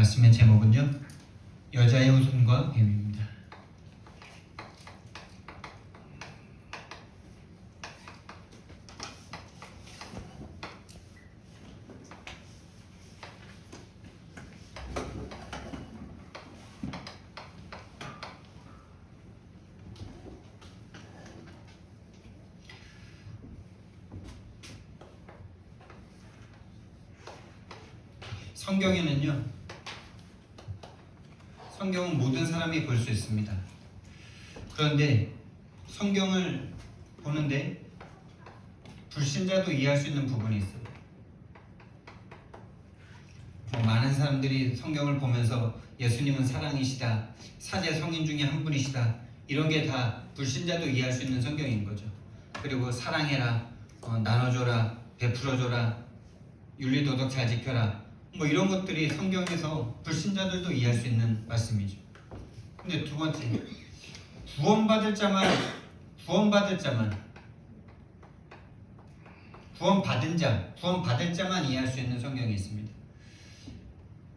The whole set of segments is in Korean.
말씀의 제목은요, 여자의 후손과 뱀입니다. 성경은 모든 사람이 볼 수 있습니다. 그런데 성경을 보는데 불신자도 이해할 수 있는 부분이 있어요. 많은 사람들이 성경을 보면서 예수님은 사랑이시다, 사제 성인 중에 한 분이시다, 이런 게 다 불신자도 이해할 수 있는 성경인 거죠. 그리고 사랑해라, 나눠줘라, 베풀어줘라, 윤리도덕 잘 지켜라, 이런 것들이 성경에서 불신자들도 이해할 수 있는 말씀이죠. 근데 두 번째, 구원받을 자만 구원받을 자만 이해할 수 있는 성경이 있습니다.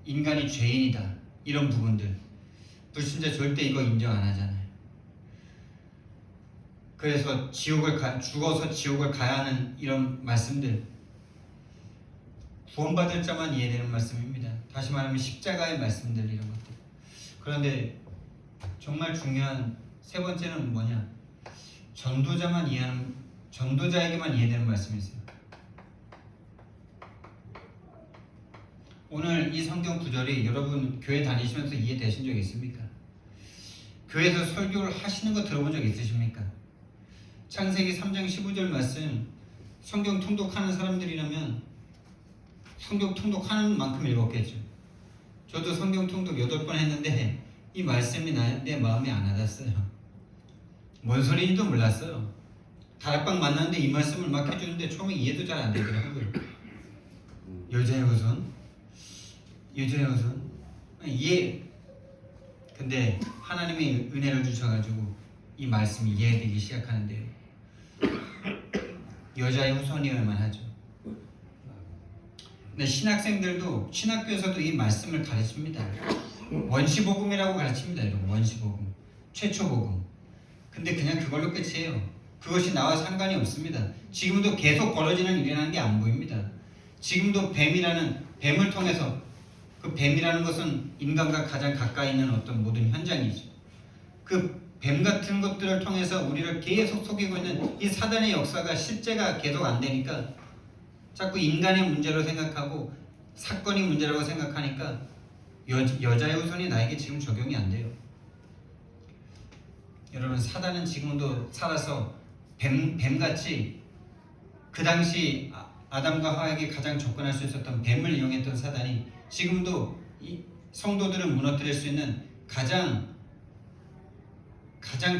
인간이 죄인이다, 이런 부분들 불신자 절대 이거 인정 안 하잖아요. 그래서 죽어서 지옥을 가야 하는 이런 말씀들, 구원받을 자만 이해되는 말씀입니다. 다시 말하면 십자가의 말씀들, 이런 것들. 그런데 정말 중요한 세 번째는 뭐냐? 전도자에게만 이해되는 말씀이 있어요. 오늘 이 성경 구절이 여러분 교회 다니시면서 이해되신 적 있습니까? 교회에서 설교를 하시는 거 들어본 적 있으십니까? 창세기 3장 15절 말씀, 성경 통독하는 사람들이라면 성경 통독하는 만큼 읽었겠죠. 저도 성경 통독 8번 했는데 이 말씀이 내 마음에 안 와닿았어요. 뭔 소리인지도 몰랐어요. 다락방 만났는데 이 말씀을 막 해주는데 처음에 이해도 잘 안 되더라고요. 여자의 후손? 이해. 근데 하나님이 은혜를 주셔가지고 이 말씀이 이해되기 시작하는데요, 여자의 후손이어야만 하죠. 근데 신학교에서도 이 말씀을 가르칩니다. 원시복음이라고 가르칩니다. 여러분, 원시복음, 최초복음. 근데 그냥 그걸로 끝이에요. 그것이 나와 상관이 없습니다. 지금도 계속 벌어지는 일이라는 게 안 보입니다. 지금도 뱀을 통해서, 그 뱀이라는 것은 인간과 가장 가까이 있는 어떤 모든 현장이죠. 그 뱀 같은 것들을 통해서 우리를 계속 속이고 있는 이 사단의 역사가 실제가 계속 안 되니까 자꾸 인간의 문제로 생각하고 사건이 문제라고 생각하니까 여자의 후손이 나에게 지금 적용이 안 돼요. 여러분, 사단은 지금도 살아서 뱀같이 그 당시 아담과 하와에게 가장 접근할 수 있었던 뱀을 이용했던 사단이 지금도 이 성도들을 무너뜨릴 수 있는 가장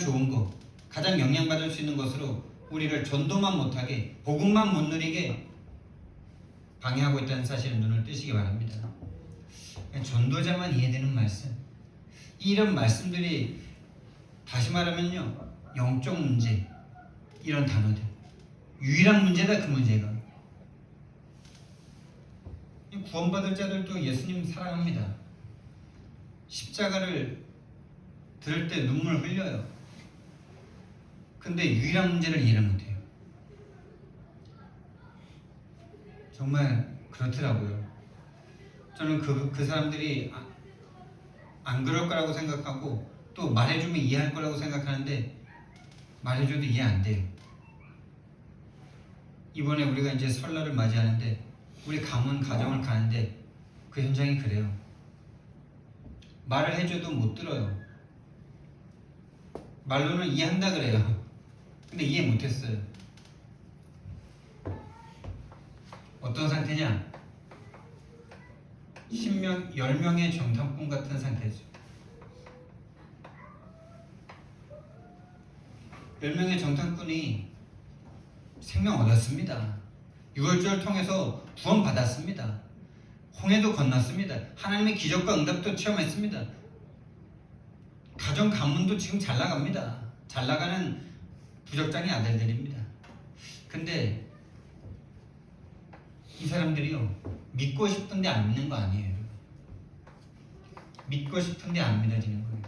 좋은 것, 가장 영향받을 수 있는 것으로 우리를 전도만 못하게, 복음만 못 누리게 방해하고 있다는 사실을 눈을 뜨시기 바랍니다. 전도자만 이해되는 말씀, 이런 말씀들이 다시 말하면요, 영적 문제, 이런 단어들, 유일한 문제다. 그 문제가 구원받을 자들도 예수님 사랑합니다. 십자가를 들을 때 눈물 흘려요. 근데 유일한 문제를 이해를 못해요. 정말 그렇더라고요. 저는 그 사람들이 안 그럴 거라고 생각하고 또 말해주면 이해할 거라고 생각하는데 말해줘도 이해 안 돼요. 이번에 우리가 이제 설날을 맞이하는데 우리 가정을 가는데 그 현장이 그래요. 말을 해줘도 못 들어요. 말로는 이해한다 그래요. 근데 이해 못했어요. 어떤 상태냐? 10명의 정탐꾼 같은 상태죠. 10명의 정탐꾼이 생명 얻었습니다. 유월절 통해서 구원 받았습니다. 홍해도 건넜습니다. 하나님의 기적과 응답도 체험했습니다. 가정 가문도 지금 잘 나갑니다. 잘 나가는 부적장의 아들들입니다. 근데 이 사람들이요, 믿고 싶은데 안 믿는 거 아니에요. 믿고 싶은데 안 믿어지는 거예요.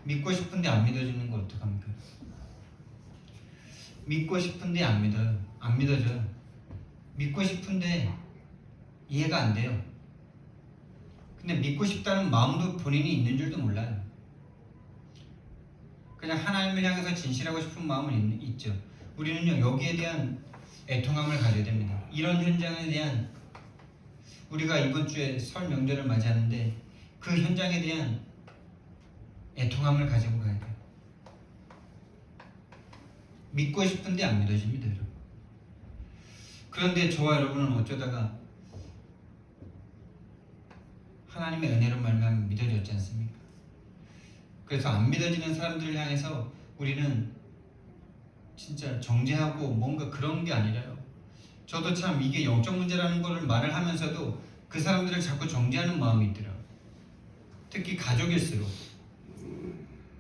믿고 싶은데 안 믿어지는 거 어떡합니까? 믿고 싶은데 안 믿어요. 안 믿어져요. 믿고 싶은데 이해가 안 돼요. 근데 믿고 싶다는 마음도 본인이 있는 줄도 몰라요. 그냥 하나님을 향해서 진실하고 싶은 마음은 있죠. 우리는요, 여기에 대한 애통함을 가져야 됩니다. 이런 현장에 대한, 우리가 이번 주에 설 명절을 맞이하는데 그 현장에 대한 애통함을 가지고 가야 돼요. 믿고 싶은데 안 믿어집니다, 여러분. 그런데 저와 여러분은 어쩌다가 하나님의 은혜로 말미암아 믿어졌지 않습니까? 그래서 안 믿어지는 사람들을 향해서 우리는 진짜 정죄하고 뭔가 그런 게 아니라요. 저도 참 이게 영적 문제라는 거를 말을 하면서도 그 사람들을 자꾸 정죄하는 마음이 있더라고요. 특히 가족일수록,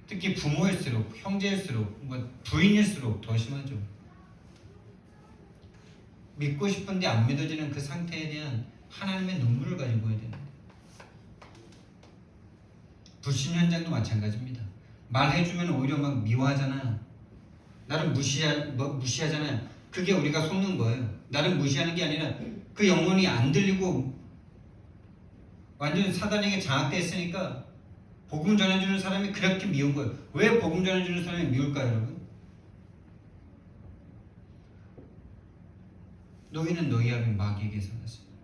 특히 부모일수록, 형제일수록, 부인일수록 더 심하죠. 믿고 싶은데 안 믿어지는 그 상태에 대한 하나님의 눈물을 가지고 해야 되는데, 불신 현장도 마찬가지입니다. 말해주면 오히려 막 미워하잖아요. 나를 무시하잖아요. 그게 우리가 속는 거예요. 나를 무시하는 게 아니라 그 영혼이 안 들리고 완전 사단에게 장악되어 있으니까 복음 전해주는 사람이 그렇게 미운 거예요. 왜 복음 전해주는 사람이 미울까요, 여러분? 너희는 너희 아비 마귀에게서 났습니다.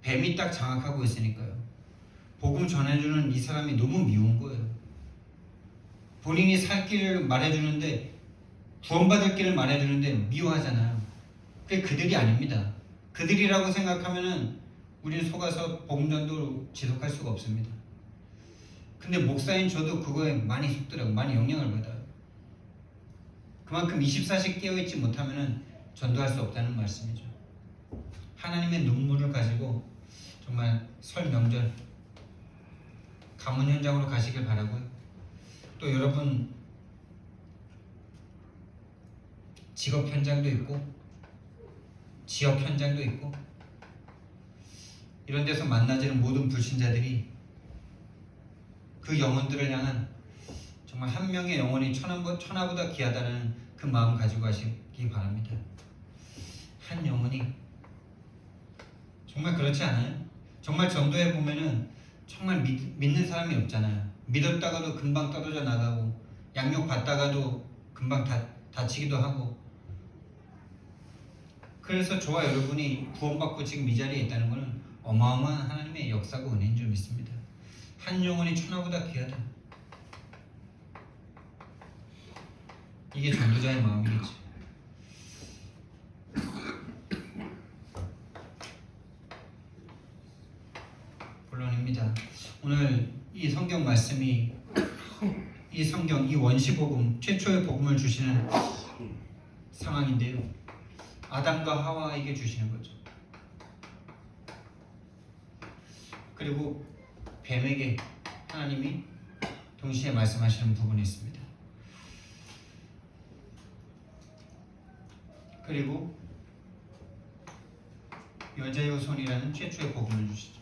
뱀이 딱 장악하고 있으니까요. 복음 전해주는 이 사람이 너무 미운 거예요. 본인이 살 길을 말해주는데, 구원받을 길을 말해주는데 미워하잖아요. 그게 그들이 아닙니다. 그들이라고 생각하면은 우리는 속아서 복음 전도로 지속할 수가 없습니다. 근데 목사인 저도 그거에 많이 속더라고요. 많이 영향을 받아요. 그만큼 24시 깨어있지 못하면은 전도할 수 없다는 말씀이죠. 하나님의 눈물을 가지고 정말 설 명절 가문 현장으로 가시길 바라고요. 또 여러분 직업 현장도 있고 지역 현장도 있고 이런 데서 만나지는 모든 불신자들이 그 영혼들을 향한 정말 한 명의 영혼이 천하보다 귀하다는 그 마음 가지고 가시기 바랍니다. 한 영혼이 정말 그렇지 않아요? 정말 전도해 보면은 정말 믿는 사람이 없잖아요. 믿었다가도 금방 떨어져 나가고 양육 받다가도 금방 다치기도 하고. 그래서 저와 여러분이 구원받고 지금 이 자리에 있다는 것은 어마어마한 하나님의 역사고 은혜인 줄 믿습니다. 한 영혼이 천하보다 귀하다. 이게 전도자의 마음이겠지. 본론입니다. 오늘 이 성경 말씀이 이 성경, 이 원시복음, 최초의 복음을 주시는 상황인데요. 아담과 하와에게 주시는 거죠. 그리고 뱀에게 하나님이 동시에 말씀하시는 부분이 있습니다. 그리고 여자의 손이라는 최초의 복음을 주시죠.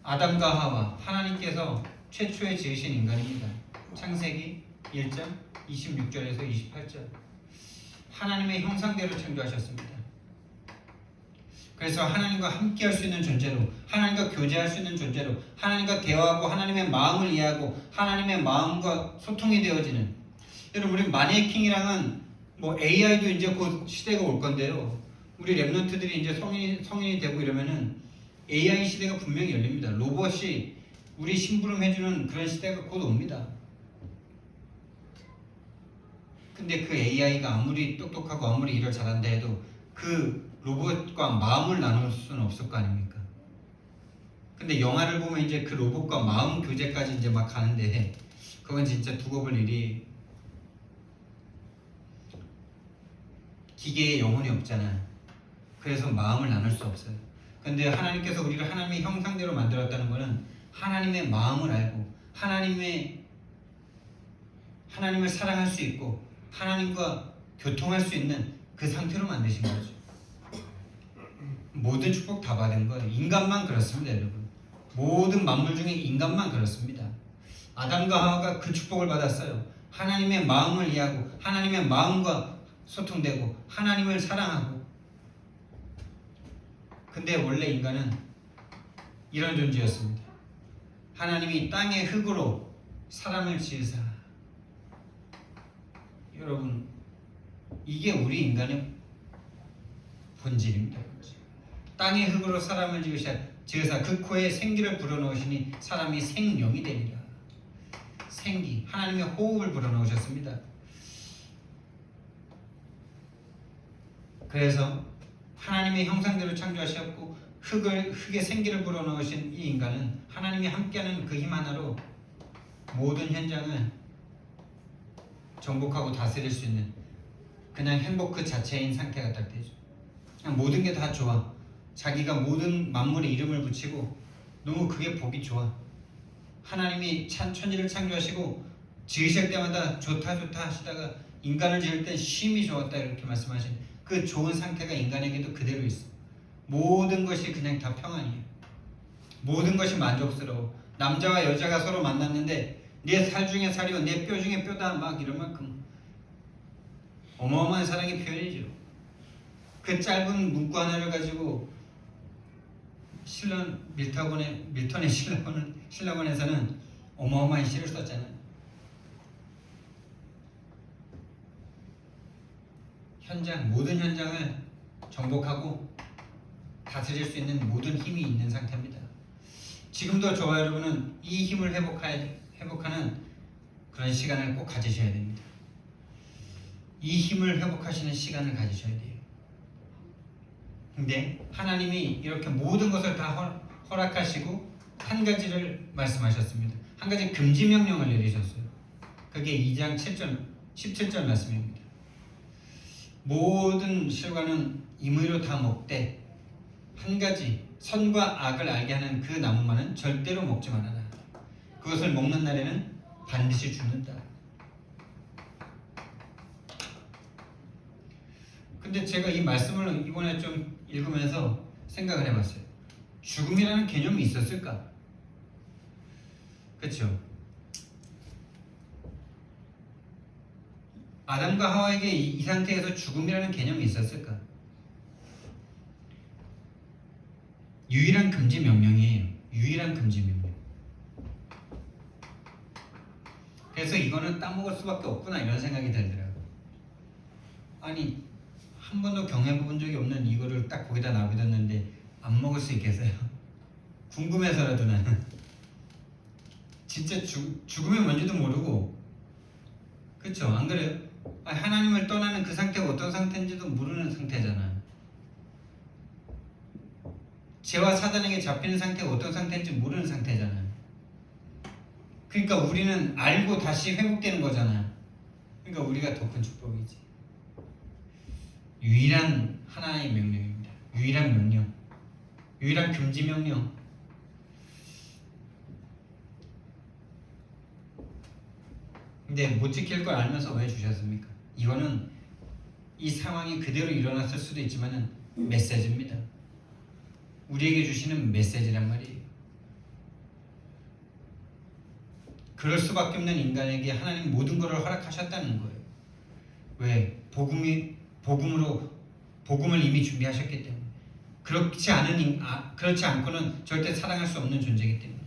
아담과 하와, 하나님께서 최초에 지으신 인간입니다. 창세기 1장 26절에서 28절. 하나님의 형상대로 창조하셨습니다. 그래서 하나님과 함께 할 수 있는 존재로, 하나님과 교제할 수 있는 존재로, 하나님과 대화하고 하나님의 마음을 이해하고 하나님의 마음과 소통이 되어지는. 여러분, 우리 마네킹이랑은 AI도 이제 곧 시대가 올 건데요. 우리 랩런트들이 이제 성인이 되고 이러면은 AI 시대가 분명히 열립니다. 로봇이 우리 심부름 해주는 그런 시대가 곧 옵니다. 근데 그 AI가 아무리 똑똑하고 아무리 일을 잘한다 해도 그 로봇과 마음을 나눌 수는 없을 거 아닙니까? 근데 영화를 보면 이제 그 로봇과 마음 교제까지 이제 막 가는데 그건 진짜 두고 볼 일이, 기계에 영혼이 없잖아요. 그래서 마음을 나눌 수 없어요. 근데 하나님께서 우리를 하나님의 형상대로 만들었다는 것은 하나님의 마음을 알고 하나님의 하나님을 사랑할 수 있고 하나님과 교통할 수 있는 그 상태로 만드신 거죠. 모든 축복 다 받은 거예요. 인간만 그렇습니다, 여러분. 모든 만물 중에 인간만 그렇습니다. 아담과 하와가 그 축복을 받았어요. 하나님의 마음을 이해하고 하나님의 마음과 소통되고 하나님을 사랑하고. 근데 원래 인간은 이런 존재였습니다. 하나님이 땅의 흙으로 사람을 지으사. 여러분, 이게 우리 인간의 본질입니다. 땅의 흙으로 사람을 지으사 그 코에 생기를 불어넣으시니 사람이 생명이 되리라. 생기, 하나님의 호흡을 불어넣으셨습니다. 그래서 하나님의 형상대로 창조하셨고 흙에 생기를 불어넣으신 이 인간은 하나님이 함께하는 그 힘 하나로 모든 현장을 정복하고 다스릴 수 있는 그냥 행복 그 자체인 상태가 딱 되죠. 그냥 모든 게 다 좋아. 자기가 모든 만물에 이름을 붙이고 너무 그게 보기 좋아. 하나님이 천지를 창조하시고 지으실 때마다 좋다 하시다가 인간을 지을 때 심히 좋았다 이렇게 말씀하신 그 좋은 상태가 인간에게도 그대로 있어. 모든 것이 그냥 다 평안이에요. 모든 것이 만족스러워. 남자와 여자가 서로 만났는데 내 살 중에 살이요 내 뼈 중에 뼈다 막 이런 만큼 어마어마한 사랑의 표현이죠. 그 짧은 문구 하나를 가지고 밀턴의 신라곤에서는 어마어마한 시를 썼잖아요. 모든 현장을 정복하고 다스릴 수 있는 모든 힘이 있는 상태입니다. 지금도 저와 여러분은 이 힘을 회복하는 그런 시간을 꼭 가지셔야 됩니다. 이 힘을 회복하시는 시간을 가지셔야 돼요. 근데 하나님이 이렇게 모든 것을 다 허락하시고 한 가지를 말씀하셨습니다. 한 가지 금지 명령을 내리셨어요. 그게 2장 17절 말씀입니다. 모든 실과는 임의로 다 먹되 한 가지 선과 악을 알게 하는 그 나무만은 절대로 먹지 말아라. 그것을 먹는 날에는 반드시 죽는다. 근데 제가 이 말씀을 이번에 좀 읽으면서 생각을 해봤어요. 죽음이라는 개념이 있었을까? 그렇죠? 아담과 하와에게 이 상태에서 죽음이라는 개념이 있었을까? 유일한 금지 명령이에요. 유일한 금지 명령. 그래서 이거는 따먹을 수밖에 없구나 이런 생각이 들더라고요. 아니 한 번도 경험해본 적이 없는 이거를 딱 거기다 놔두었는데 안 먹을 수 있겠어요? 궁금해서라도 나는 진짜 죽음이 뭔지도 모르고 그렇죠? 안 그래요? 하나님을 떠나는 그 상태가 어떤 상태인지도 모르는 상태잖아. 죄와 사단에게 잡히는 상태가 어떤 상태인지 모르는 상태잖아. 그러니까 우리는 알고 다시 회복되는 거잖아. 그러니까 우리가 더 큰 축복이지. 유일한 하나의 명령입니다. 유일한 명령. 유일한 금지 명령. 근데 못 지킬 걸 알면서 왜 주셨습니까? 이거는 이 상황이 그대로 일어났을 수도 있지만은 메시지입니다. 우리에게 주시는 메시지란 말이에요. 그럴 수밖에 없는 인간에게 하나님 모든 것을 허락하셨다는 거예요. 왜? 복음을 이미 준비하셨기 때문에. 그렇지 않고는 절대 사랑할 수 없는 존재이기 때문에.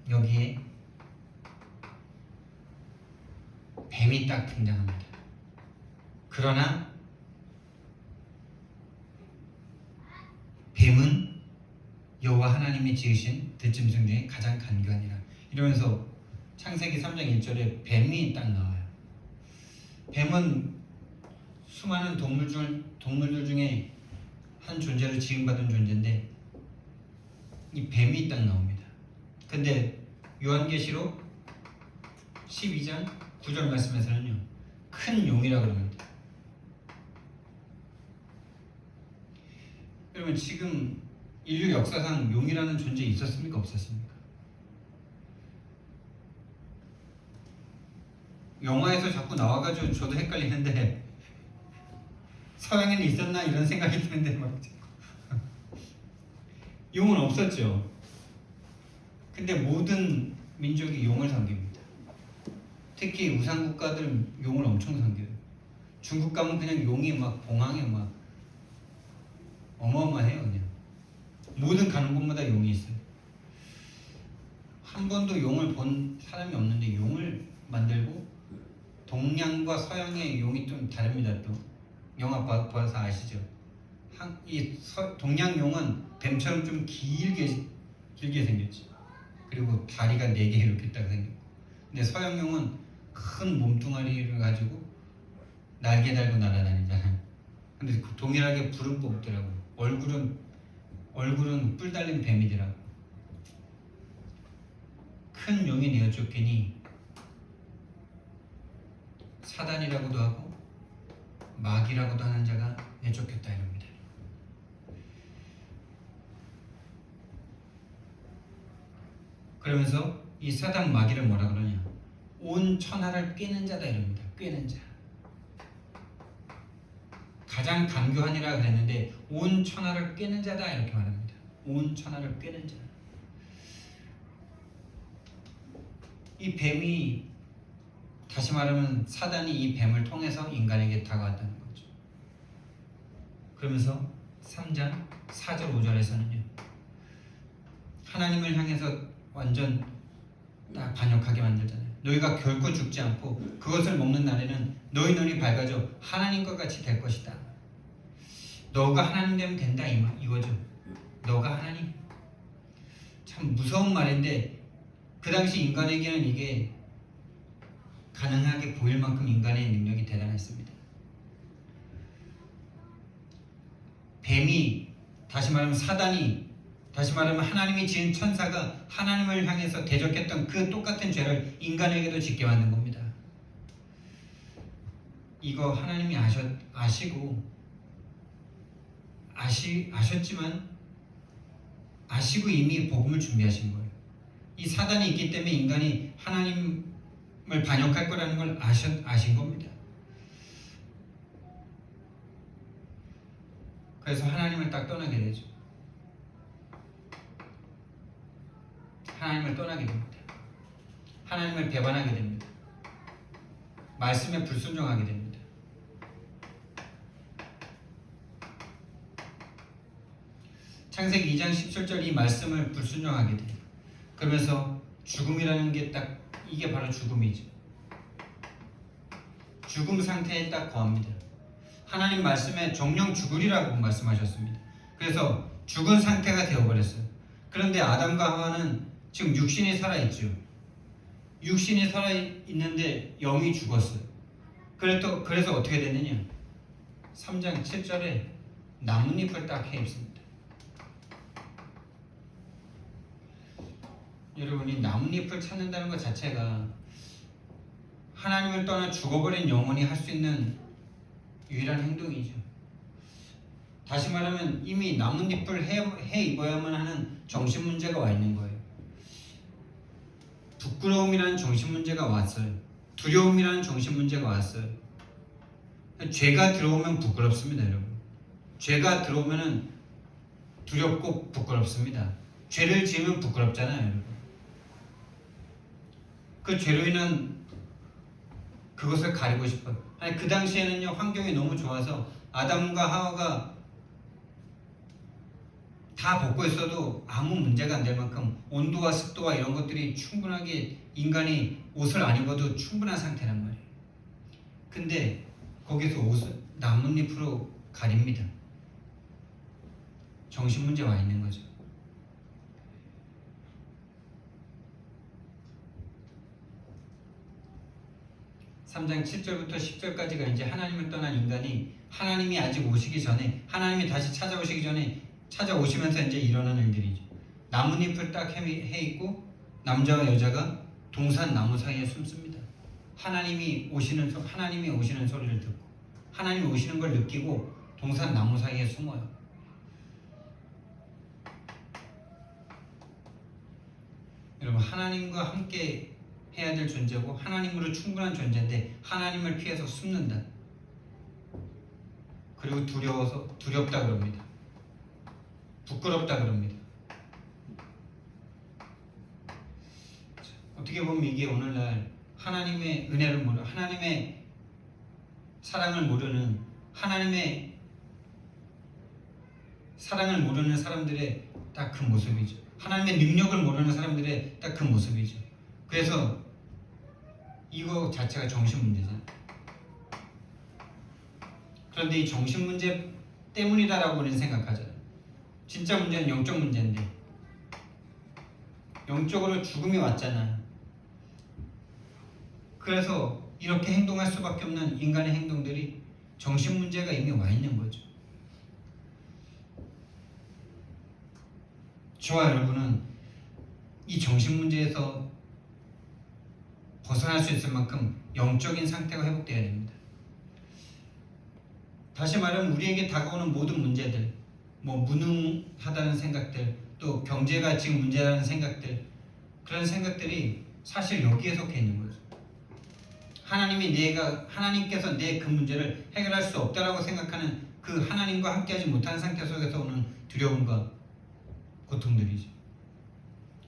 여기에 뱀이 딱 등장합니다. 그러나 뱀은 여호와 하나님이 지으신 들짐승 중에 가장 간교하니라. 이러면서 창세기 3장 1절에 뱀이 딱 나와요. 뱀은 수많은 동물들 중에 한 존재로 지음받은 존재인데 이 뱀이 딱 나옵니다. 근데 요한계시록 12장 9절 말씀에서는요 큰 용이라고 합니다. 여러분 지금 인류 역사상 용이라는 존재 있었습니까? 없었습니까? 영화에서 자꾸 나와가지고 저도 헷갈리는데 서양에는 있었나 이런 생각이 드는데 막 용은 없었죠. 근데 모든 민족이 용을 섬깁니다. 특히 우상 국가들은 용을 엄청 섬겨요. 중국 가면 그냥 용이 막 공항에 막 어마어마해요. 그냥 모든 가는 곳마다 용이 있어요. 한 번도 용을 본 사람이 없는데 용을 만들고, 동양과 서양의 용이 좀 다릅니다. 또 영화 봐서 아시죠? 동양 용은 뱀처럼 좀 길게 생겼지. 그리고 다리가 4개 이렇게 딱 생겼고, 근데 서양 용은 큰 몸뚱아리를 가지고 날개 달고 날아다니잖아요. 근데 동일하게 불은 뽑더라고. 얼굴은 뿔 달린 뱀이더라고. 큰 용이 내어 쫓기니 사단이라고도 하고 마귀라고도 하는 자가 내쫓겼다 이럽니다. 그러면서 이 사단 마귀를 뭐라 그러냐? 온 천하를 꿰는 자다 이럽니다. 꿰는 자. 가장 간교하니라 그랬는데 온 천하를 꿰는 자다 이렇게 말합니다. 온 천하를 꿰는 자. 이 뱀이, 다시 말하면 사단이 이 뱀을 통해서 인간에게 다가왔다는 거죠. 그러면서 3장 4절 5절에서는요, 하나님을 향해서 완전 딱 반역하게 만들잖아요. 너희가 결코 죽지 않고 그것을 먹는 날에는 너희 눈이 밝아져 하나님과 같이 될 것이다. 너가 하나님 되면 된다 이거죠. 너가 하나님. 참 무서운 말인데 그 당시 인간에게는 이게 가능하게 보일 만큼 인간의 능력이 대단했습니다. 뱀이, 다시 말하면 사단이, 다시 말하면 하나님이 지은 천사가 하나님을 향해서 대적했던 그 똑같은 죄를 인간에게도 짓게 만든 겁니다. 이거 하나님이 아셨지만 아시고 이미 복음을 준비하신 거예요. 이 사단이 있기 때문에 인간이 하나님을 반역할 거라는 걸 아신 겁니다. 그래서 하나님을 딱 떠나게 되죠. 하나님을 떠나게 됩니다. 하나님을 배반하게 됩니다. 말씀에 불순종하게 됩니다. 창세기 2장 17절 이 말씀을 불순종하게 돼요. 그러면서 죽음이라는 게 딱 이게 바로 죽음이죠. 죽음 상태에 딱 거합니다. 하나님 말씀에 정령 죽으리라고 말씀하셨습니다. 그래서 죽은 상태가 되어버렸어요. 그런데 아담과 하와는 지금 육신이 살아있죠. 육신이 살아있는데 영이 죽었어요. 그래서 어떻게 됐느냐? 3장 7절에 나뭇잎을 딱 해입습니다. 여러분이 나뭇잎을 찾는다는 것 자체가 하나님을 떠나 죽어버린 영혼이 할 수 있는 유일한 행동이죠. 다시 말하면 이미 나뭇잎을 해 입어야만 하는 정신문제가 와 있는 거예요. 부끄러움이라는 정신문제가 왔어요. 두려움이라는 정신문제가 왔어요. 죄가 들어오면 부끄럽습니다, 여러분. 죄가 들어오면 두렵고 부끄럽습니다. 죄를 지으면 부끄럽잖아요, 여러분. 그 죄로 인한 그것을 가리고 싶어요. 아니, 그 당시에는요, 환경이 너무 좋아서 아담과 하와가 다 벗고 있어도 아무 문제가 안 될 만큼 온도와 습도와 이런 것들이 충분하게 인간이 옷을 안 입어도 충분한 상태란 말이에요. 근데 거기서 옷을 나뭇잎으로 가립니다. 정신문제 와 있는 거죠. (3장 7절부터 10절까지가 이제 하나님을 떠난 인간이 하나님이 아직 오시기 전에, 하나님이 다시 찾아오시기 전에 찾아오시면서 이제 일어나는 일들이죠. 나뭇잎을 딱 해 있고 남자와 여자가 동산 나무 사이에 숨습니다. 하나님이 오시는 소리를 듣고 하나님이 오시는 걸 느끼고 동산 나무 사이에 숨어요. 여러분, 하나님과 함께 해야 될 존재고 하나님으로 충분한 존재인데 하나님을 피해서 숨는다. 그리고 두렵다 그럽니다. 부끄럽다 그럽니다. 어떻게 보면 이게 오늘날 하나님의 은혜를 모르는, 하나님의 사랑을 모르는, 하나님의 사랑을 모르는 사람들의 딱 그 모습이죠. 하나님의 능력을 모르는 사람들의 딱 그 모습이죠. 그래서 이거 자체가 정신 문제잖아요. 그런데 이 정신 문제 때문이다라고 우리는 생각하잖아요. 진짜 문제는 영적 문제인데 영적으로 죽음이 왔잖아요. 그래서 이렇게 행동할 수밖에 없는 인간의 행동들이 정신 문제가 이미 와 있는 거죠. 저와 여러분은 이 정신 문제에서 벗어날 수 있을 만큼 영적인 상태가 회복되어야 됩니다. 다시 말하면 우리에게 다가오는 모든 문제들, 뭐 무능하다는 생각들, 또 경제가 지금 문제라는 생각들, 그런 생각들이 사실 여기에 속해 있는 거죠. 하나님께서 내 그 문제를 해결할 수 없다라고 생각하는 그 하나님과 함께하지 못하는 상태 속에서 오는 두려움과 고통들이죠.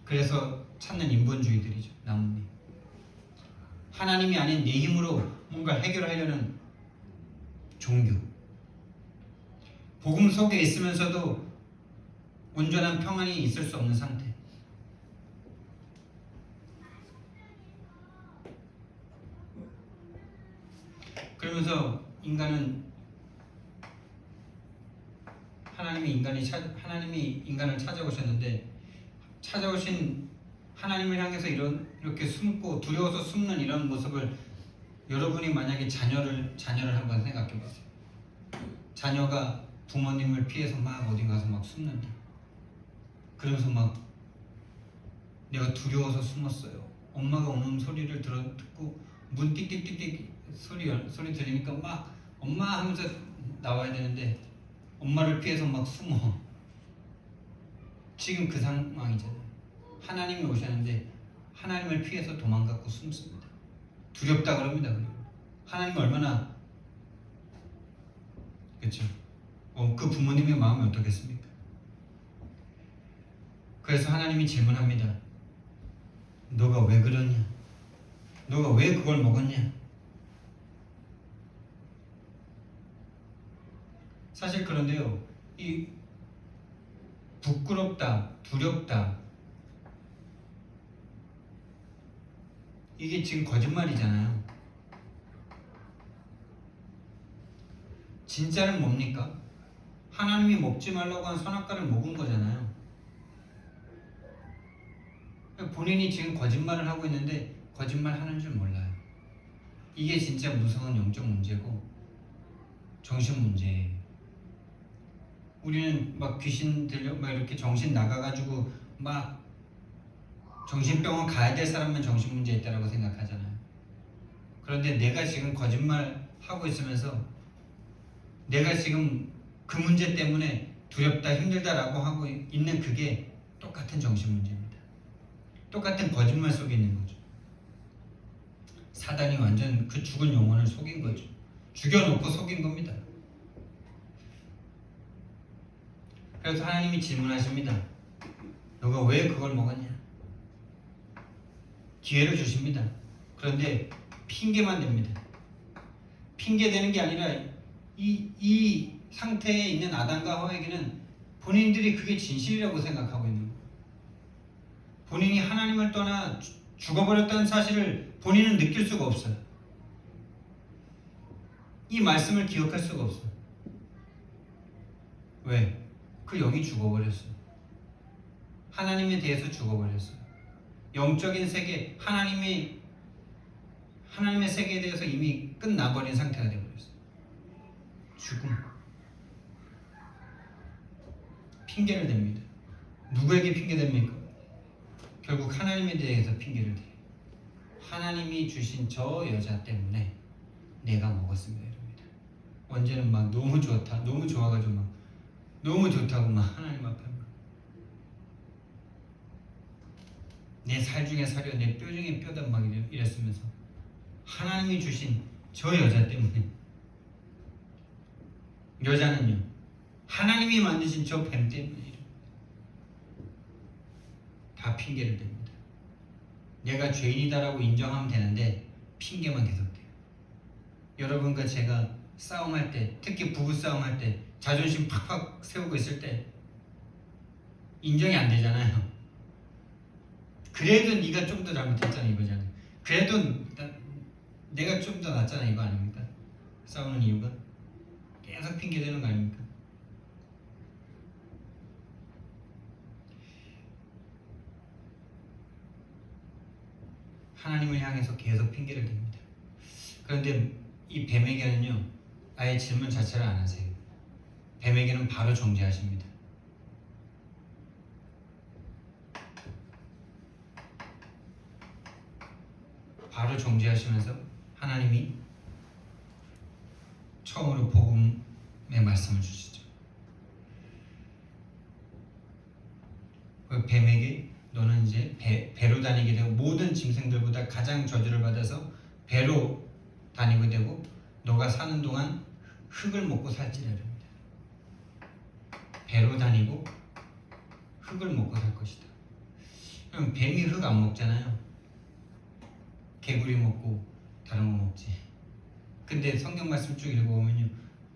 그래서 찾는 인본주의들이죠. 나뭇잎. 하나님이 아닌 내 힘으로 뭔가 해결하려는 종교. 복음 속에 있으면서도 온전한 평안이 있을 수 없는 상태. 그러면서 하나님이 인간을 찾아오셨는데 찾아오신 하나님을 향해서 이렇게 숨고 두려워서 숨는 이런 모습을 여러분이 만약에 자녀를 한번 생각해 보세요. 자녀가 부모님을 피해서 막 어디 가서 막 숨는다. 그러면서 막 내가 두려워서 숨었어요. 엄마가 오는 소리를 듣고 문 띡띡띡띡 소리 들리니까 막 엄마 하면서 나와야 되는데 엄마를 피해서 막 숨어. 지금 그 상황이잖아요. 하나님이 오셨는데 하나님을 피해서 도망가고 숨습니다. 두렵다 그럽니다. 하나님은 얼마나, 그렇죠? 그 부모님의 마음이 어떻겠습니까? 그래서 하나님이 질문합니다. 너가 왜 그러냐? 너가 왜 그걸 먹었냐? 사실 그런데요, 이 부끄럽다, 두렵다, 이게 지금 거짓말이잖아요. 진짜는 뭡니까? 하나님이 먹지 말라고 한 선악과를 먹은 거잖아요. 본인이 지금 거짓말을 하고 있는데 거짓말 하는 줄 몰라요. 이게 진짜 무서운 영적 문제고 정신 문제예요. 우리는 막 귀신 들려 막 이렇게 정신 나가가지고 막 정신병원 가야 될 사람만 정신 문제 있다라고 생각하잖아요. 그런데 내가 지금 거짓말 하고 있으면서 내가 지금 그 문제 때문에 두렵다 힘들다라고 하고 있는 그게 똑같은 정신 문제입니다. 똑같은 거짓말 속에 있는 거죠. 사단이 완전 그 죽은 영혼을 속인 거죠. 죽여놓고 속인 겁니다. 그래서 하나님이 질문하십니다. 너가 왜 그걸 먹었냐? 기회를 주십니다. 그런데 핑계만 댑니다. 핑계대는 게 아니라 이 상태에 있는 아담과 하와에게는 본인들이 그게 진실이라고 생각하고 있는 거예요. 본인이 하나님을 떠나 죽어버렸다는 사실을 본인은 느낄 수가 없어요. 이 말씀을 기억할 수가 없어요. 왜? 그 영이 죽어버렸어요. 하나님에 대해서 죽어버렸어요. 영적인 세계, 하나님의 세계에 대해서 이미 끝나버린 상태가 되어버렸어요. 죽음. 핑계를 댑니다. 누구에게 핑계댑니까? 결국 하나님에 대해서 핑계를 대요. 하나님이 주신 저 여자 때문에 내가 먹었습니다. 이럽니다. 언제는 막 너무 좋다, 너무 좋아가지고 막 너무 좋다고 막 하나님 앞에 막 내 살 중에 살이요 내 뼈 중에 뼈다 막 이랬으면서 하나님이 주신 저 여자 때문에 여자는요 하나님이 만드신 저 뱀 때문에 다 핑계를 댑니다. 내가 죄인이다라고 인정하면 되는데 핑계만 계속돼요. 여러분과 제가 싸움할 때 특히 부부싸움할 때 자존심 팍팍 세우고 있을 때 인정이 안 되잖아요. 그래도 네가 좀 더 잘못했잖아 이거잖아요. 그래도 내가 좀 더 낫잖아 이거 아닙니까? 싸우는 이유가 계속 핑계대는 거 아닙니까? 하나님을 향해서 계속 핑계를 댑니다. 그런데 이 뱀에게는요 아예 질문 자체를 안 하세요. 뱀에게는 바로 정죄하십니다. 바로 정죄하시면서 하나님이 처음으로 복음의 말씀을 주시죠. 그 뱀에게 너는 이제 배로 다니게 되고 모든 짐승들보다 가장 저주를 받아서 배로 다니게 되고 너가 사는 동안 흙을 먹고 살지라 합니다. 배로 다니고 흙을 먹고 살 것이다. 그럼 뱀이 흙 안 먹잖아요. 개구리 먹고 다른 거 먹지. 근데 성경 말씀 쭉 읽어보면요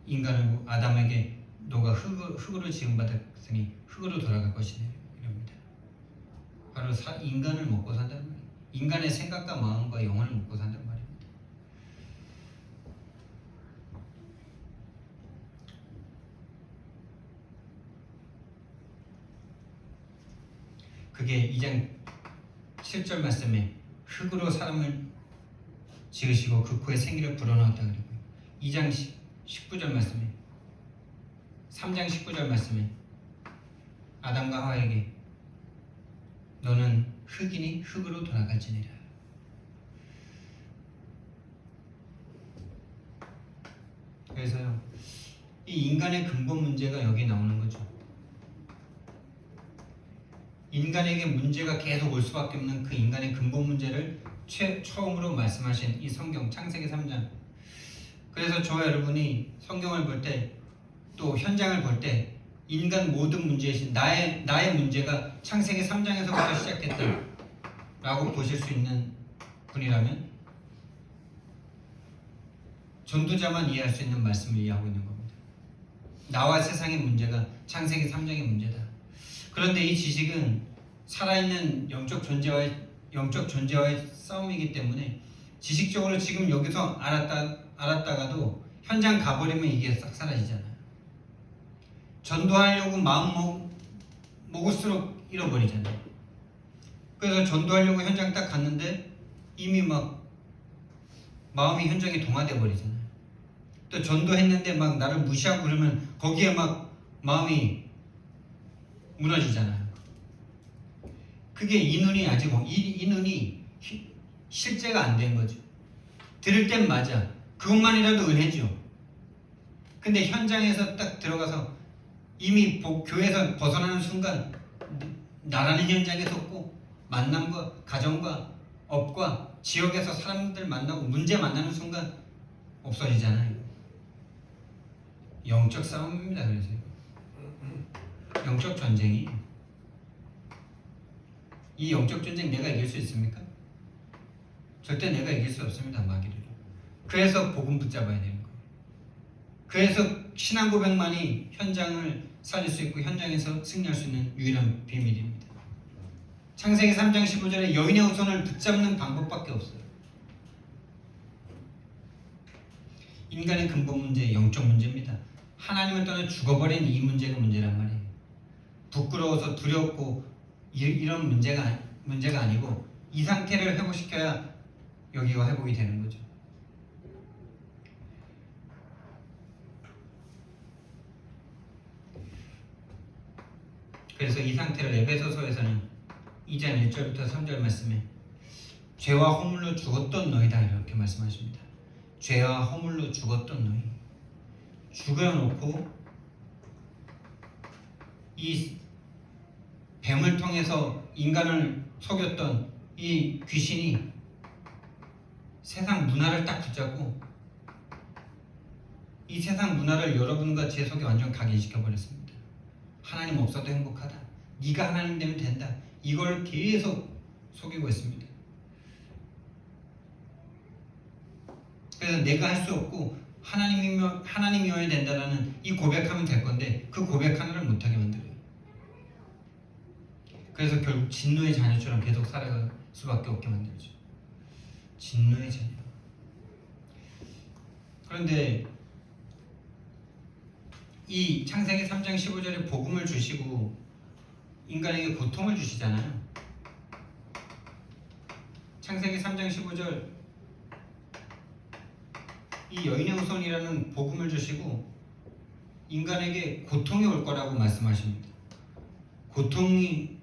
인간은 아담에게 너가 흙으로 지음받았으니 흙으로 돌아갈 것이네 이럽니다. 바로 인간을 먹고 산다는 말이에요. 인간의 생각과 마음과 영혼을 먹고 산다는 말입니다. 그게 2장 7절 말씀에 흙으로 사람을 지으시고 그 코에 생기를 불어넣었다 그랬고요. 2장 19절 말씀에 3장 19절 말씀에 아담과 하와에게 너는 흙이니 흙으로 돌아갈지니라. 그래서요 이 인간의 근본 문제가 여기 나오는 거죠. 인간에게 문제가 계속 올 수밖에 없는 그 인간의 근본 문제를 처음으로 말씀하신 이 성경 창세기 3장. 그래서 저와 여러분이 성경을 볼 때 또 현장을 볼 때 인간 모든 문제이신 나의 문제가 창세기 3장에서부터 시작됐다 라고 보실 수 있는 분이라면 전도자만 이해할 수 있는 말씀을 이해하고 있는 겁니다. 나와 세상의 문제가 창세기 3장의 문제다. 그런데 이 지식은 살아있는 영적 존재와의 싸움이기 때문에 지식적으로 지금 여기서 알았다가도 현장 가버리면 이게 싹 사라지잖아요. 전도하려고 마음 먹을수록 잃어버리잖아요. 그래서 전도하려고 현장 딱 갔는데 이미 막 마음이 현장에 동화돼 버리잖아요. 또 전도했는데 막 나를 무시하고 그러면 거기에 막 마음이 무너지잖아요. 그게 이 눈이 아직 이 눈이 실제가 안 된 거죠. 들을 땐 맞아. 그것만이라도 은혜죠. 근데 현장에서 딱 들어가서 이미 교회에서 벗어나는 순간 나라는 현장에 섰고 만남과 가정과 업과 지역에서 사람들 만나고 문제 만나는 순간 없어지잖아요. 영적 싸움입니다. 그래서 영적 전쟁이 이 영적 전쟁 내가 이길 수 있습니까? 절대 내가 이길 수 없습니다. 마귀를. 그래서 복음 붙잡아야 되는 거예요. 그래서 신앙 고백만이 현장을 살릴 수 있고 현장에서 승리할 수 있는 유일한 비밀입니다. 창세기 3장 15절에 여인의 후손을 붙잡는 방법밖에 없어요. 인간의 근본 문제, 영적 문제입니다. 하나님을 떠나 죽어버린 이 문제가 문제란 말이에요. 부끄러워서 두렵고 이런 문제가 아니고 이 상태를 회복시켜야 여기가 회복이 되는 거죠. 그래서 이 상태를 에베소서에서는 2장 1절부터 3절 말씀에 죄와 허물로 죽었던 너희다 이렇게 말씀하십니다. 죄와 허물로 죽었던 너희. 죽여놓고 이 뱀을 통해서 인간을 속였던 이 귀신이 세상 문화를 딱 붙잡고 이 세상 문화를 여러분과 제 속에 완전 각인시켜 버렸습니다. 하나님 없어도 행복하다. 네가 하나님 되면 된다. 이걸 계속 속이고 있습니다. 그래서 내가 할 수 없고 하나님이어야 된다라는 이 고백하면 될 건데 그 고백 하나를 못하게 만들어요. 그래서 결국 진노의 자녀처럼 계속 살아갈 수밖에 없게 만들죠. 진노의 자녀. 그런데 이 창세기 3장 15절에 복음을 주시고 인간에게 고통을 주시잖아요. 창세기 3장 15절 이 여인의 후손이라는 복음을 주시고 인간에게 고통이 올 거라고 말씀하십니다. 고통이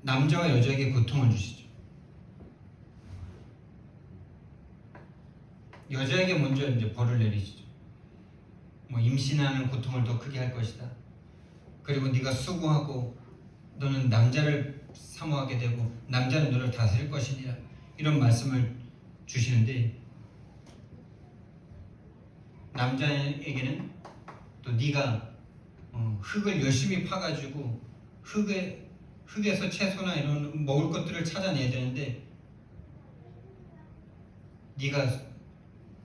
남자와 여자에게 고통을 주시죠. 여자에게 먼저 이제 벌을 내리시죠. 뭐 임신하는 고통을 더 크게 할 것이다. 그리고 네가 수고하고 너는 남자를 사모하게 되고 남자는 너를 다스릴 것이니라. 이런 말씀을 주시는데 남자에게는 또 네가 흙을 열심히 파가지고 흙에서 채소나 이런 먹을 것들을 찾아내야 되는데 네가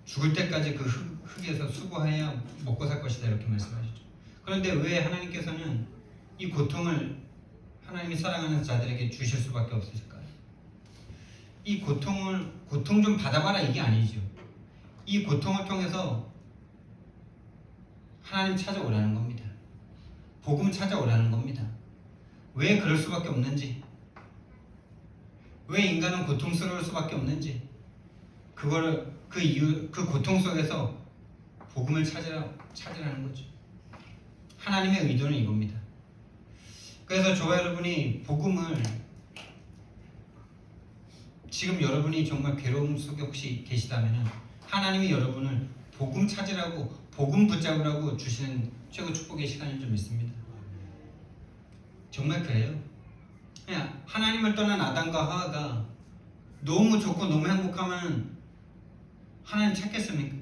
죽을 때까지 그 흙에서 수고해야 먹고 살 것이다 이렇게 말씀하시죠. 그런데 왜 하나님께서는 이 고통을 하나님이 사랑하는 자들에게 주실 수밖에 없으실까요? 이 고통 좀 받아봐라 이게 아니죠. 이 고통을 통해서 하나님 찾아오라는 겁니다. 복음 찾아오라는 겁니다. 왜 그럴 수밖에 없는지, 왜 인간은 고통스러울 수밖에 없는지, 그 이유, 그 고통 속에서 복음을 찾으라는 거죠. 하나님의 의도는 이겁니다. 그래서 저와 여러분이 복음을 지금 여러분이 정말 괴로움 속에 혹시 계시다면 하나님이 여러분을 복음 찾으라고 복음 붙잡으라고 주시는 최고 축복의 시간이 좀 있습니다. 정말 그래요. 그냥 하나님을 떠난 아담과 하와가 너무 좋고 너무 행복하면 하나님 찾겠습니까?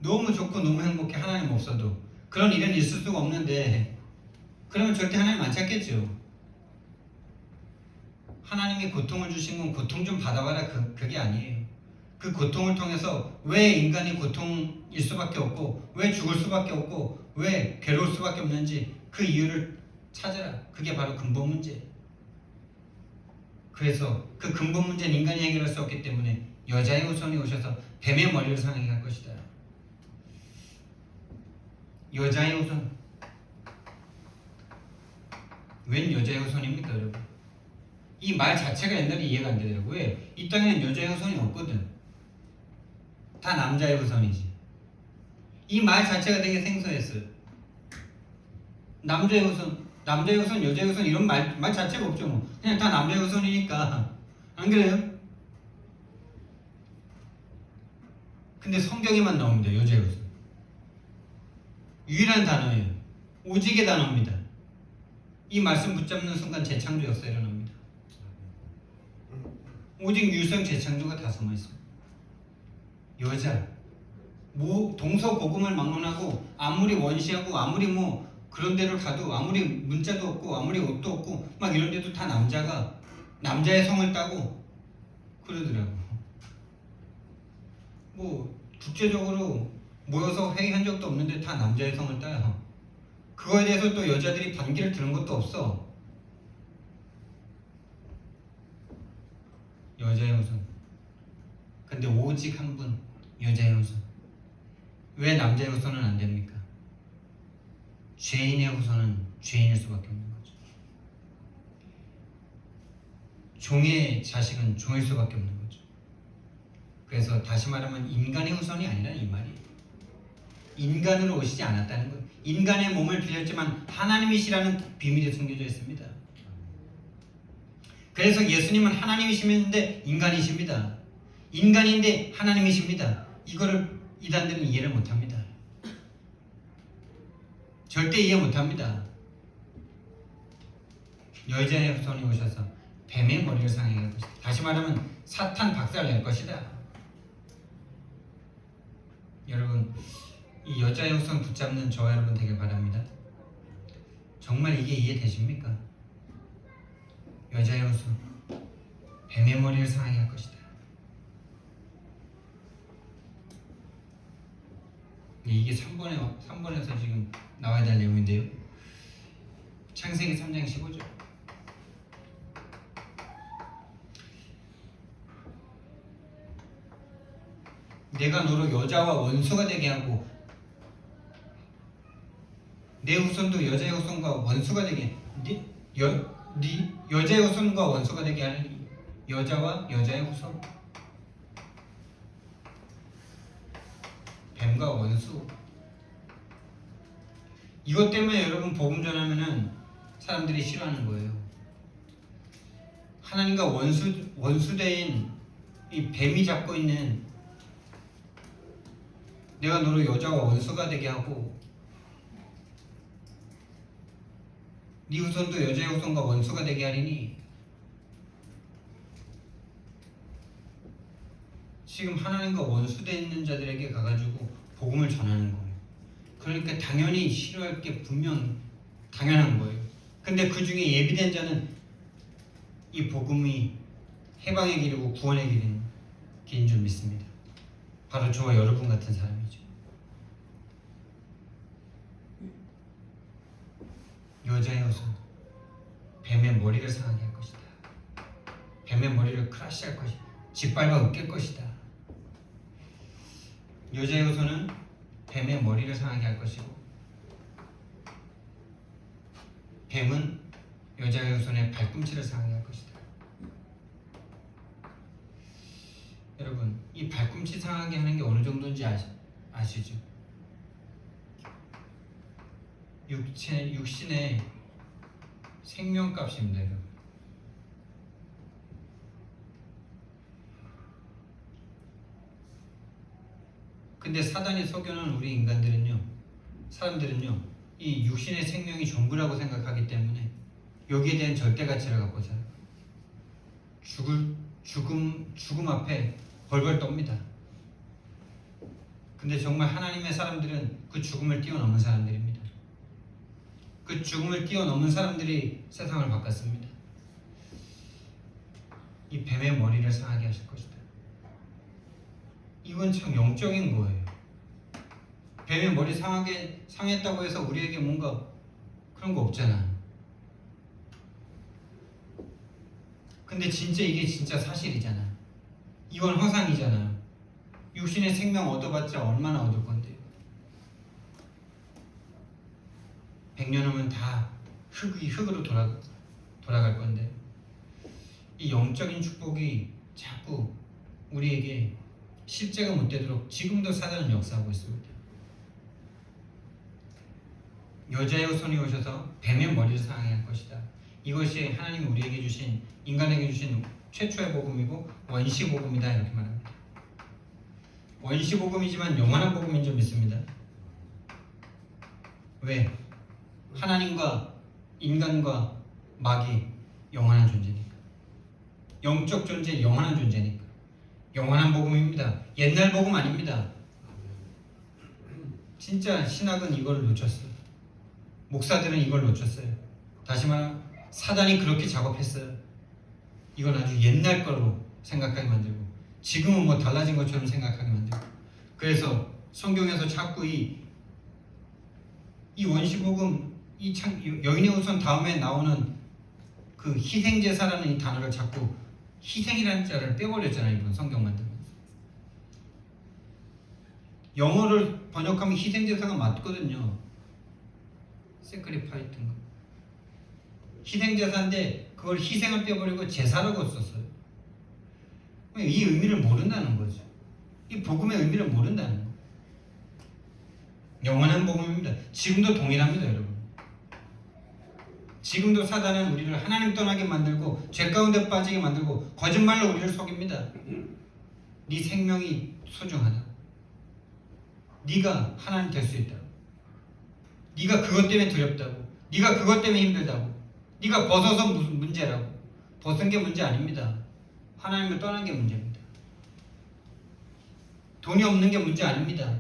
너무 좋고 너무 행복해 하나님 없어도 그런 일은 있을 수가 없는데 그러면 절대 하나님 안 찾겠죠. 하나님이 고통을 주신 건 고통 좀 받아봐라 그게 아니에요. 그 고통을 통해서 왜 인간이 고통일 수밖에 없고 왜 죽을 수밖에 없고 왜 괴로울 수밖에 없는지 그 이유를 찾아라. 그게 바로 근본 문제. 그래서 그 근본 문제는 인간이 해결할 수 없기 때문에 여자의 후손이 오셔서 뱀의 머리를 상하게 할 것이다. 여자의 후손. 웬 여자의 후손입니까 여러분? 이 말 자체가 옛날에 이해가 안 되더라고요. 왜? 이 땅에는 여자의 후손이 없거든. 다 남자의 후손이지. 이 말 자체가 되게 생소했어요. 남자의 후손, 여자의 후손 이런 말 자체가 없죠. 뭐. 그냥 다 남자의 후손이니까. 안 그래요? 근데 성경에만 나옵니다. 여자의 후손. 유일한 단어예요. 오직의 단어입니다. 이 말씀 붙잡는 순간 재창조 역사 일어납니다. 오직 유성 재창조가 다 숨어 있습니다. 여자, 동서고금을 막론하고 아무리 원시하고 아무리 뭐 그런 데를 가도 아무리 문자도 없고 아무리 옷도 없고 막 이런 데도 다 남자가 남자의 성을 따고 그러더라고. 뭐 국제적으로 모여서 회의한 적도 없는데 다 남자의 성을 따요. 그거에 대해서 또 여자들이 반기를 드는 것도 없어. 여자의 후손. 근데 오직 한 분, 여자의 후손. 왜 남자의 후손은 안 됩니까? 죄인의 후손은 죄인일 수밖에 없는 거죠. 종의 자식은 종일 수밖에 없는 거죠. 그래서 다시 말하면 인간의 후손이 아니라 이 말이에요. 인간으로 오시지 않았다는 거예요. 인간의 몸을 빌렸지만 하나님이시라는 비밀이 숨겨져 있습니다. 그래서 예수님은 하나님이시는데 인간이십니다. 인간인데 하나님이십니다. 이거를 이단들은 이해를 못합니다. 절대 이해 못합니다. 여자의 후손이 오셔서 뱀의 머리를 상하게 할 것이다. 다시 말하면 사탄 박살 낼 것이다. 여러분, 이 여자의 후손 붙잡는 저와 여러분 되길 바랍니다. 정말 이게 이해되십니까? 여자의 후손 뱀의 머리를 상하게 할 것이다. 이게 3번에서 지금 나와야 될 내용인데요. 창세기 3장 15절. 내가 너로 여자와 원수가 되게 하고 내 후손도 여자의 후손과 원수가 되게 여자의 후손과 원수가 되게 하는 여자와 여자의 후손 뱀과 원수. 이것 때문에 여러분 복음 전하면은 사람들이 싫어하는 거예요. 하나님과 원수대인 이 뱀이 잡고 있는 내가 너로 여자와 원수가 되게 하고 네 후손도 여자의 후손과 원수가 되게 하리니, 지금 하나님과 원수되어 있는 자들에게 가가지고 복음을 전하는 거예요. 그러니까 당연히 싫어할 게 분명 당연한 거예요. 근데 그 중에 예비된 자는 이 복음이 해방의 길이고 구원의 길인 줄 믿습니다. 바로 저와 여러분 같은 사람이죠. 여자의 후손 뱀의 머리를 상하게 할 것이다. 뱀의 머리를 크러쉬할 것이다. 짓밟아 으깰 것이다. 여자의 후손은 뱀의 머리를 상하게 할 것이고 뱀은 여자의 후손의 발꿈치를 상하게 할 것이다. 여러분, 이 발꿈치 상하게 하는 게 어느 정도인지 아시죠? 육신의 생명값입니다. 여러분. 근데 사단이 속여놓은 우리 사람들은요 이 육신의 생명이 전부라고 생각하기 때문에 여기에 대한 절대가치를 갖고 살아요. 죽음 앞에 벌벌 떱니다. 근데 정말 하나님의 사람들은 그 죽음을 뛰어넘은 사람들입니다. 그 죽음을 뛰어넘는 사람들이 세상을 바꿨습니다. 이 뱀의 머리를 상하게 하실 것이다. 이건 참 영적인 거예요. 뱀의 머리 상했다고 해서 우리에게 뭔가 그런 거 없잖아. 근데 이게 진짜 사실이잖아. 이건 허상이잖아요. 육신의 생명 얻어봤자 얼마나 얻을 건데요. 100년 후면 다 흙으로 돌아갈 건데, 이 영적인 축복이 자꾸 우리에게 실제가 못 되도록 지금도 사단은 역사하고 있습니다. 여자의 후손이 오셔서 뱀의 머리를 상하게 할 것이다. 이것이 하나님이 우리에게 주신, 인간에게 주신 최초의 복음이고 원시 복음이다, 이렇게 말합니다. 원시 복음이지만 영원한 복음인 줄 믿습니다. 왜? 하나님과 인간과 마귀 영원한 존재니까. 영적 존재, 영원한 존재니까. 영원한 복음입니다. 옛날 복음 아닙니다. 진짜 신학은 이걸 놓쳤어요. 목사들은 이걸 놓쳤어요. 다시 말하면 사단이 그렇게 작업했어요. 이건 아주 옛날 거로 생각하게 만들고, 지금은 뭐 달라진 것처럼 생각하게 만들고. 그래서 성경에서 자꾸 이 원시복음, 여인의 후손 다음에 나오는 그 희생제사라는 이 단어를 자꾸 희생이라는 자를 빼버렸잖아요. 이번 성경 만들면서. 영어를 번역하면 희생제사가 맞거든요. 세크리파이트인가. 희생제사인데 그걸 희생을 빼버리고 제사라고 썼어요. 이 의미를 모른다는 거죠. 이 복음의 의미를 모른다는 거예요. 영원한 복음입니다. 지금도 동일합니다, 여러분. 지금도 사단은 우리를 하나님 떠나게 만들고 죄 가운데 빠지게 만들고 거짓말로 우리를 속입니다. 네 생명이 소중하다. 네가 하나님 될 수 있다. 네가 그것 때문에 두렵다고. 네가 그것 때문에 힘들다고. 네가 벗어서 무슨 문제라고. 벗은 게 문제 아닙니다. 하나님을 떠난 게 문제입니다. 돈이 없는 게 문제 아닙니다.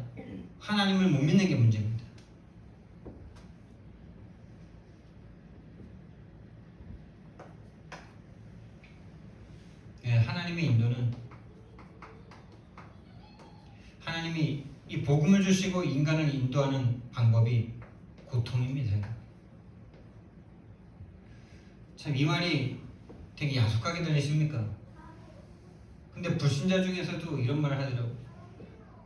하나님을 못 믿는 게 문제입니다. 네, 하나님의 인도는 하나님이 이 복음을 주시고 인간을 인도하는 방법이 고통입니다. 참 이 말이 되게 야속하게 들리십니까? 근데 불신자 중에서도 이런 말을 하더라고요.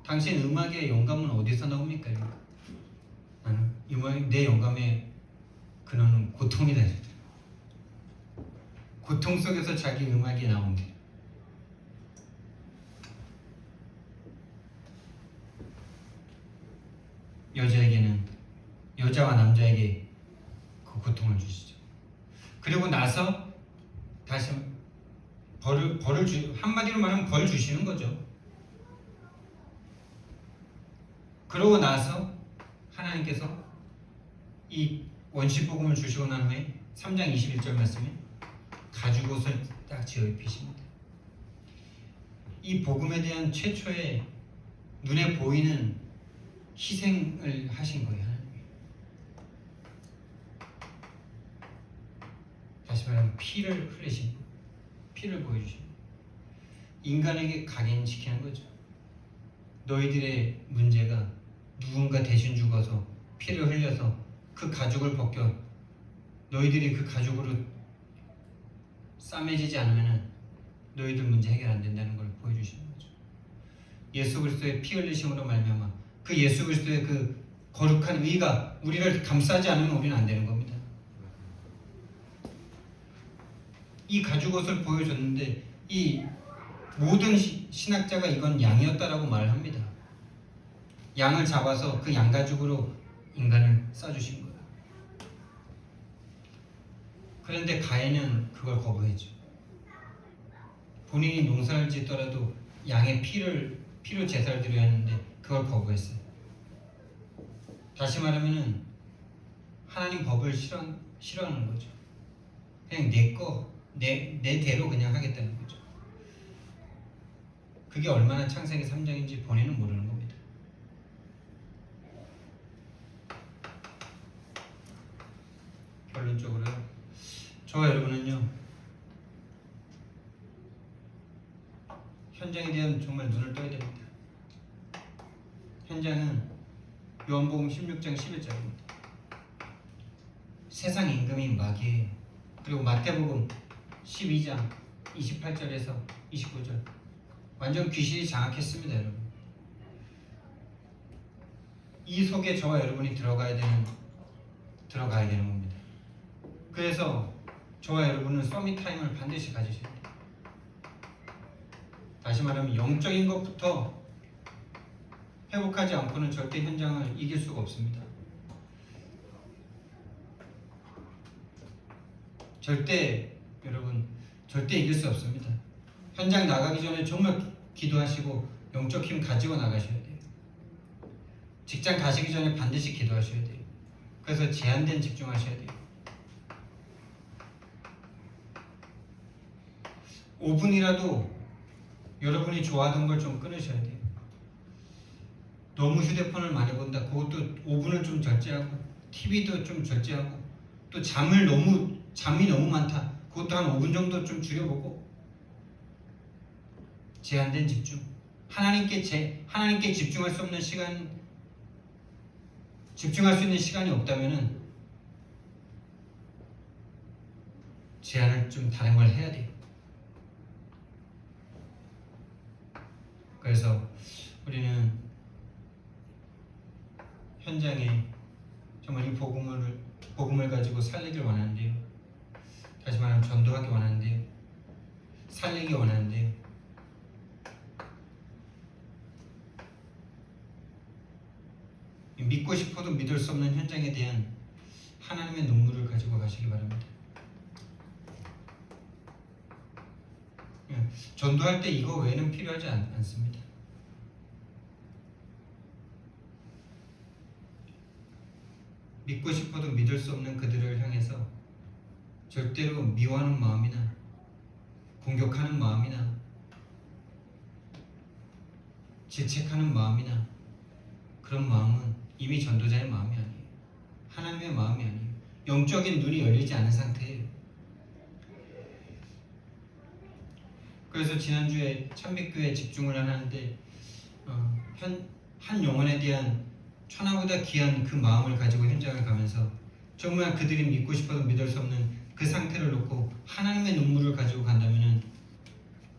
당신 음악의 영감은 어디서 나옵니까? 내 영감의 근원은 고통이다. 고통 속에서 자기 음악이 나옵니다. 여자에게는 여자와 남자에게 그 고통을 주시죠. 그리고 나서 다시 한마디로 말하면 벌 주시는 거죠. 그러고 나서 하나님께서 이 원시복음을 주시고 난 후에 3장 21절 말씀에 가죽옷을 딱 지어 입히십니다. 이 복음에 대한 최초의 눈에 보이는 희생을 하신 거예요. 하나님이. 다시 말하면 피를 흘리신 거, 피를 보여주신 거. 인간에게 각인시키는 거죠. 너희들의 문제가 누군가 대신 죽어서 피를 흘려서 그 가죽을 벗겨 너희들이 그 가죽으로 싸매지지 않으면 너희들 문제 해결 안 된다는 걸 보여주시는 거죠. 예수 그리스도의 피 흘리심으로 말미암아 그 예수 그리스도의 그 거룩한 의가 우리를 감싸지 않으면 우리는 안 되는 겁니다. 이 가죽옷을 보여줬는데 이 모든 신학자가 이건 양이었다라고 말을 합니다. 양을 잡아서 그 양가죽으로 인간을 싸주신 거예요. 그런데 가인은 그걸 거부했죠. 본인이 농사를 짓더라도 양의 피로 제사를 드려야 하는데 그걸 거부했어요. 다시 말하면은 하나님 법을 싫어하는 거죠. 그냥 내 대로 그냥 하겠다는 거죠. 그게 얼마나 창세기 3장인지 본인은 모르는 겁니다. 결론적으로요. 저와 여러분은요. 현장에 대한 정말 눈을 떠야 됩니다. 현장은 요한복음 16장 11절입니다. 세상 임금이 마귀예요. 그리고 마태복음 12장 28절에서 29절 완전 귀신이 장악했습니다. 여러분. 이 속에 저와 여러분이 들어가야 되는 겁니다. 그래서 저와 여러분은 서밋 타임을 반드시 가지셔야 돼요. 다시 말하면 영적인 것부터 회복하지 않고는 절대 현장을 이길 수가 없습니다. 여러분 절대 이길 수 없습니다. 현장 나가기 전에 정말 기도하시고 영적 힘 가지고 나가셔야 돼요. 직장 가시기 전에 반드시 기도하셔야 돼요. 그래서 제한된 집중하셔야 돼요. 5분이라도 여러분이 좋아하던 걸 좀 끊으셔야 돼요. 너무 휴대폰을 많이 본다. 그것도 5분을 좀 절제하고 TV도 좀 절제하고 또 잠이 너무 많다. 그것도 한 5분 정도 좀 줄여보고 제한된 집중. 하나님께 집중할 수 없는 집중할 수 있는 시간이 없다면은 제한을 좀 다른 걸 해야 돼요. 그래서 우리는 현장에 정말 이 복음을 가지고 살리길 원하는데요. 다시 말하면 전도하기 원하는데요. 살리기 원하는데요. 믿고 싶어도 믿을 수 없는 현장에 대한 하나님의 눈물을 가지고 가시기 바랍니다. 전도할 때 이거 외에는 필요하지 않습니다. 믿고 싶어도 믿을 수 없는 그들을 향해서 절대로 미워하는 마음이나 공격하는 마음이나 질책하는 마음이나 그런 마음은 이미 전도자의 마음이 아니에요. 하나님의 마음이 아니에요. 영적인 눈이 열리지 않은 상태예요. 그래서 지난주에 참빛교회에 집중을 하는데 한 영혼에 대한 천하보다 귀한 그 마음을 가지고 현장을 가면서 정말 그들이 믿고 싶어도 믿을 수 없는 그 상태를 놓고 하나님의 눈물을 가지고 간다면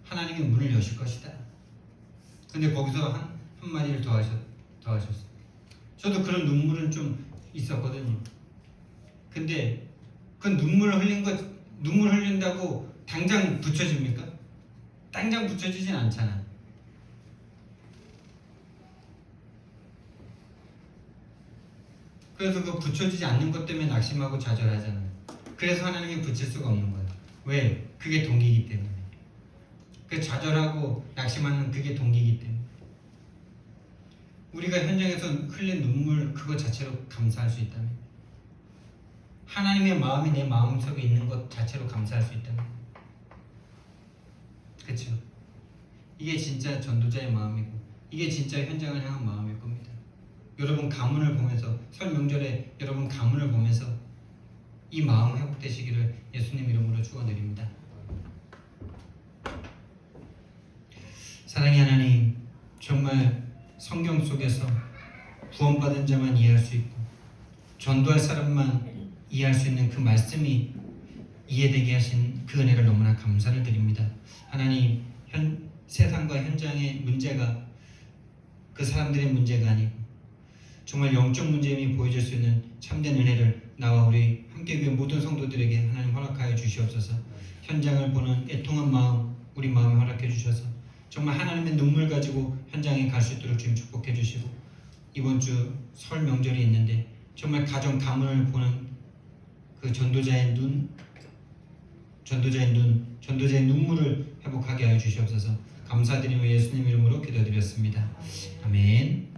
하나님이 문을 여실 것이다. 근데 거기서 한마디를 더 하셨어요. 저도 그런 눈물은 좀 있었거든요. 근데 그 눈물 흘린다고 당장 붙여집니까? 당장 붙여지진 않잖아. 그래서 그 붙여지지 않는 것 때문에 낙심하고 좌절하잖아요. 그래서 하나님이 붙일 수가 없는 거예요. 왜? 그게 동기이기 때문에. 그 좌절하고 낙심하는 그게 동기이기 때문에. 우리가 현장에서 흘린 눈물 그것 자체로 감사할 수 있다면, 하나님의 마음이 내 마음속에 있는 것 자체로 감사할 수 있다면, 그렇죠? 이게 진짜 전도자의 마음이고 이게 진짜 현장을 향한 마음일 겁니다. 여러분 가문을 보면서, 설 명절에 여러분 가문을 보면서 이 마음 회복되시기를 예수님 이름으로 축원드립니다. 사랑의 하나님, 정말 성경 속에서 구원받은 자만 이해할 수 있고 전도할 사람만 이해할 수 있는 그 말씀이 이해되게 하신 그 은혜를 너무나 감사를 드립니다. 하나님, 세상과 현장의 문제가 그 사람들의 문제가 아니고 정말 영적 문제임이 보여줄 수 있는 참된 은혜를 나와 우리 함께교회 모든 성도들에게 하나님 허락하여 주시옵소서. 현장을 보는 애통한 마음, 우리 마음에 허락해 주셔서 정말 하나님의 눈물 가지고 현장에 갈 수 있도록 주님 축복해 주시고, 이번 주 설 명절이 있는데 정말 가정 가문을 보는 그 전도자의 눈물을 회복하게 하여 주시옵소서. 감사드리며 예수님 이름으로 기도드렸습니다. 아멘.